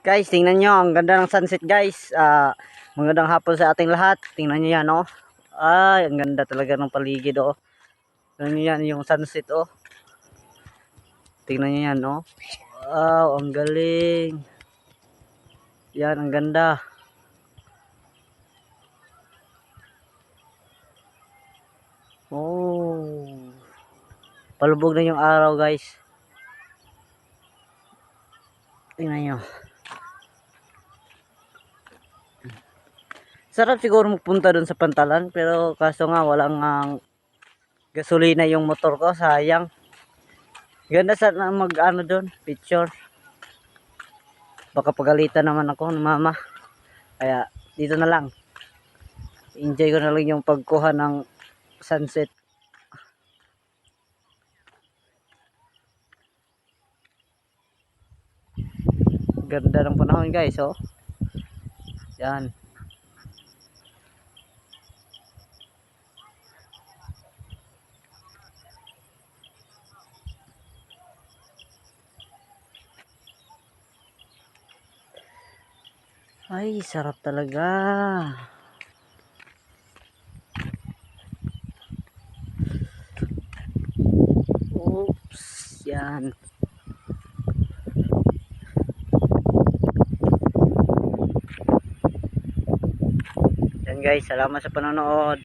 Guys, tingnan nyo, ang ganda ng sunset guys. Magandang hapon sa ating lahat. Tingnan nyo yan, oh. Ay, ang ganda talaga ng paligid, oh. Tingnan nyo yan, yung sunset, oh. Tingnan nyo yan, oh. Wow, ang galing. Yan, ang ganda. Oh. Palubog na yung araw, guys. Tingnan nyo. Sarap siguro magpunta dun sa Pantalan, pero kaso nga walang gasolina yung motor ko, sayang. Ganda sana mag ano dun, picture. Baka pagalitan naman ako ng mama. Kaya dito na lang. Enjoy ko na lang yung pagkuha ng sunset. Ganda ng panahon guys, oh. Yan. Ay, sarap talaga. Oops, yan. Yan guys, salamat sa panonood.